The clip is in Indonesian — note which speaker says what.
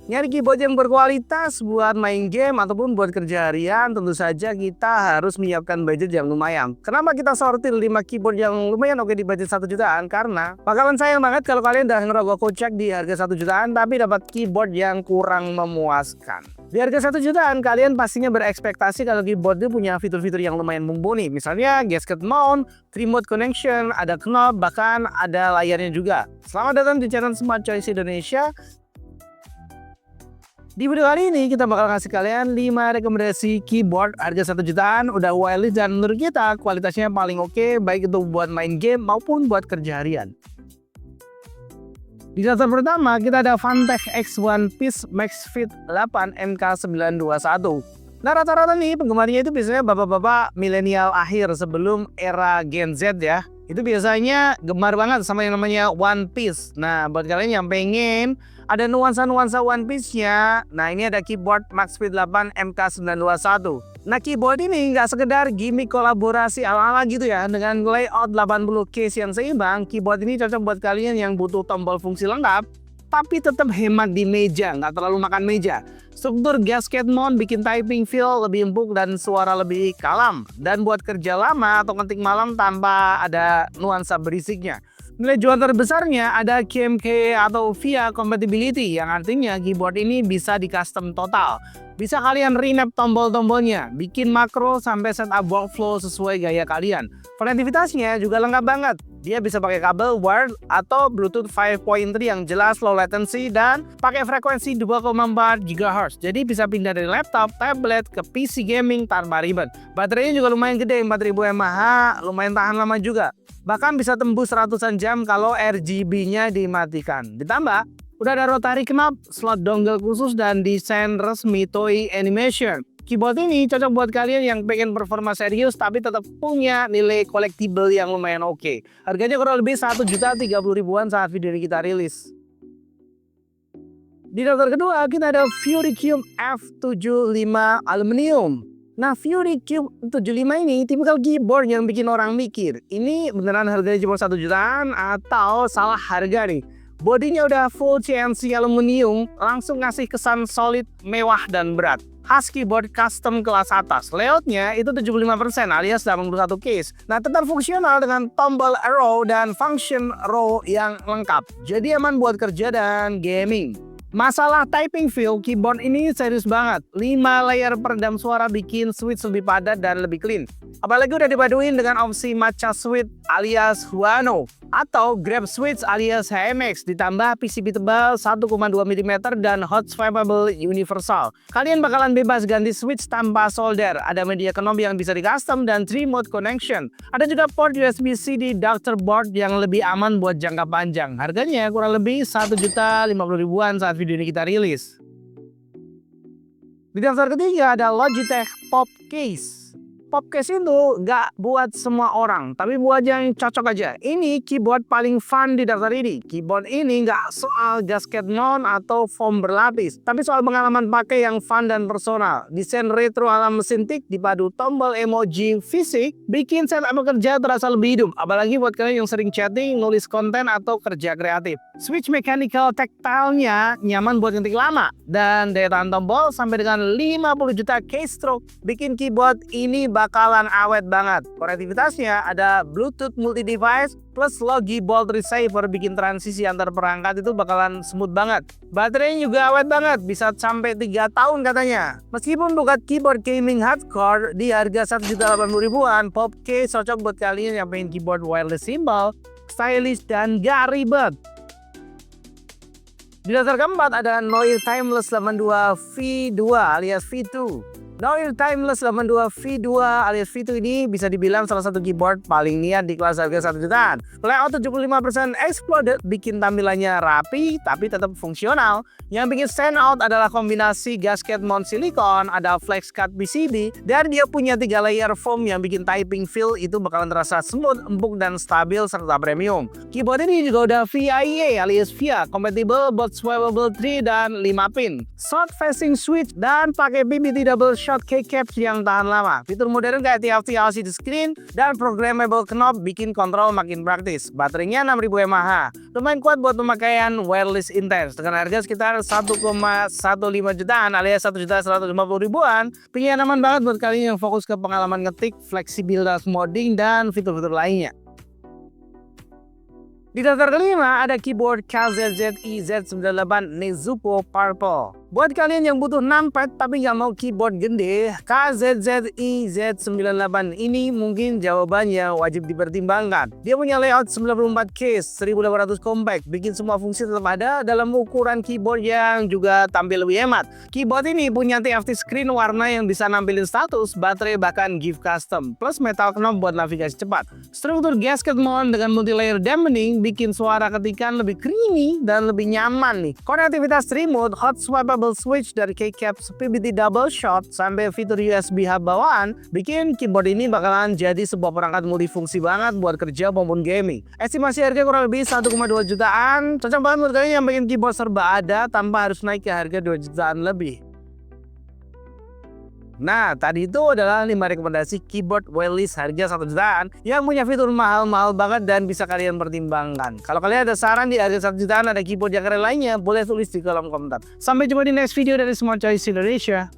Speaker 1: Nyari keyboard yang berkualitas buat main game ataupun buat kerja harian, tentu saja kita harus menyiapkan budget yang lumayan. Kenapa kita sortir 5 keyboard yang lumayan oke di budget 1 jutaan? Karena bakalan sayang banget kalau kalian udah ngerogoh kocek di harga 1 jutaan tapi dapat keyboard yang kurang memuaskan. Di harga 1 jutaan, kalian pastinya berekspektasi kalau keyboard itu punya fitur-fitur yang lumayan mumpuni. Misalnya gasket mount, remote connection, ada knob, bahkan ada layarnya juga. Selamat datang di channel Smart Choice Indonesia. Di video kali ini kita bakal kasih kalian 5 rekomendasi keyboard harga 1 jutaan, udah wireless dan menurut kita kualitasnya paling oke, baik itu buat main game maupun buat kerja harian. Di daftar pertama kita ada Fantech X1 Piece Max Fit 8 MK921. Nah, rata-rata nih penggemarnya itu biasanya bapak-bapak milenial akhir sebelum era Gen Z ya. Itu biasanya gemar banget sama yang namanya One Piece. Nah, buat kalian yang pengen ada nuansa-nuansa One Piece-nya, nah ini ada keyboard Max Fit 8 MK921. Nah, keyboard ini nggak sekedar gimmick kolaborasi ala-ala gitu ya. Dengan layout 80 case yang seimbang, keyboard ini cocok buat kalian yang butuh tombol fungsi lengkap tapi tetap hemat di meja, nggak terlalu makan meja. Struktur gasket mount bikin typing feel lebih empuk dan suara lebih kalem. Dan buat kerja lama atau ketik malam tanpa ada nuansa berisiknya. Nilai jual terbesarnya ada QMK atau VIA Compatibility, yang artinya keyboard ini bisa di custom total. Bisa kalian rename tombol-tombolnya, bikin makro sampai setup workflow sesuai gaya kalian. Konektivitasnya juga lengkap banget. Dia bisa pakai kabel wired atau Bluetooth 5.3 yang jelas low latency dan pakai frekuensi 2,4 GHz. Jadi bisa pindah dari laptop, tablet ke PC gaming tanpa ribet. Baterainya juga lumayan gede, 4000 mAh, lumayan tahan lama juga. Bahkan bisa tembus ratusan jam kalau RGB-nya dimatikan. Ditambah, udah ada rotary knob, slot dongle khusus, dan desain resmi Toei Animation. Keyboard ini cocok buat kalian yang pengen performa serius tapi tetap punya nilai collectible yang lumayan oke. Harganya kurang lebih 1.030.000-an saat video ini kita rilis. Di daftar kedua kita ada Fury Cube F75 Aluminium. Nah, Fury Cube 75 ini tipikal keyboard yang bikin orang mikir, ini beneran harganya cuma 1 jutaan atau salah harga nih. Bodinya udah full CNC aluminium, langsung ngasih kesan solid, mewah, dan berat. Khas keyboard custom kelas atas. Layoutnya itu 75% alias 81 case. Nah, tetap fungsional dengan tombol arrow dan function row yang lengkap. Jadi aman buat kerja dan gaming. Masalah typing feel, keyboard ini serius banget. 5 layer peredam suara bikin switch lebih padat dan lebih clean. Apalagi udah dipaduin dengan opsi matcha switch alias Huano atau grab switch alias HMX, ditambah PCB tebal 1,2 mm dan hot swappable universal. Kalian bakalan bebas ganti switch tanpa solder. Ada media knob yang bisa di custom dan remote connection. Ada juga port USB-C di Dr. Board yang lebih aman buat jangka panjang. Harganya kurang lebih 1.050.000-an saat video ini kita rilis. Di daftar ketiga ada Logitech Pop Case. Pop Case itu nggak buat semua orang, tapi buat yang cocok aja. Ini keyboard paling fun di daftar ini. Keyboard ini nggak soal gasket mount atau foam berlapis, tapi soal pengalaman pakai yang fun dan personal. Desain retro ala mesin tik dipadu tombol emoji fisik, bikin setup kerja terasa lebih hidup. Apalagi buat kalian yang sering chatting, nulis konten, atau kerja kreatif. Switch mechanical tactile-nya nyaman buat ngetik lama. Dan daya tahan tombol sampai dengan 50 juta keystroke bikin keyboard ini bakalan awet banget. Konektivitasnya ada Bluetooth multi-device plus Logi Bolt Receiver, bikin transisi antar perangkat itu bakalan smooth banget. Baterainya juga awet banget, bisa sampai 3 tahun katanya. Meskipun bukan keyboard gaming hardcore, di harga 1.080.000-an, Pop Case cocok buat kalian yang pengen keyboard wireless simple, stylish, dan gak ribet. Di daftar keempat ada Noir Timeless 82 V2 alias V2. Noir Timeless 82 V2 alias V2 ini bisa dibilang salah satu keyboard paling niat di kelas harga 1 jutaan. Layout 75% exploded bikin tampilannya rapi tapi tetap fungsional. Yang bikin stand out adalah kombinasi gasket mount silikon, ada flex cut PCB, dan dia punya 3 layer foam yang bikin typing feel itu bakalan terasa smooth, empuk, dan stabil serta premium. Keyboard ini juga udah VIA alias VIA, compatible buat swappable 3 dan 5 pin. Short facing switch dan pakai PBT double shot keycaps yang tahan lama. Fitur modern kayak TFT LCD screen dan programmable knob bikin kontrol makin praktis. Baterainya 6000 mAh. Lumayan kuat buat pemakaian wireless intense. Dengan harga sekitar 1,15 jutaan alias 1.150.000-an. Pilihan aman banget buat kalian yang fokus ke pengalaman ngetik, fleksibilitas modding, dan fitur-fitur lainnya. Di daftar kelima ada keyboard KZZ EZ98 Nezuko Purple. Buat kalian yang butuh numpad tapi nggak mau keyboard gede, KZZ EZ98 ini mungkin jawabannya wajib dipertimbangkan. Dia punya layout 94 case, 1800 compact, bikin semua fungsi tetap ada dalam ukuran keyboard yang juga tampil lebih hemat. Keyboard ini punya TFT screen warna yang bisa nampilin status, baterai, bahkan give custom, plus metal knob buat navigasi cepat. Struktur gasket mount dengan multi-layer dampening bikin suara ketikan lebih creamy dan lebih nyaman nih. Konektivitas remote, hot swappable switch dari keycaps, PBT double shot, sampai fitur USB hub bawaan, bikin keyboard ini bakalan jadi sebuah perangkat multifungsi banget buat kerja maupun gaming. Estimasi harga kurang lebih 1,2 jutaan, cocok banget buat kalian yang bikin keyboard serba ada tanpa harus naik ke harga 2 jutaan lebih. Nah, tadi itu adalah 5 rekomendasi keyboard wireless harga 1 jutaan yang punya fitur mahal-mahal banget dan bisa kalian pertimbangkan. Kalau kalian ada saran di harga 1 jutaan ada keyboard yang keren lainnya, boleh tulis di kolom komentar. Sampai jumpa di next video dari Smart Choice Indonesia.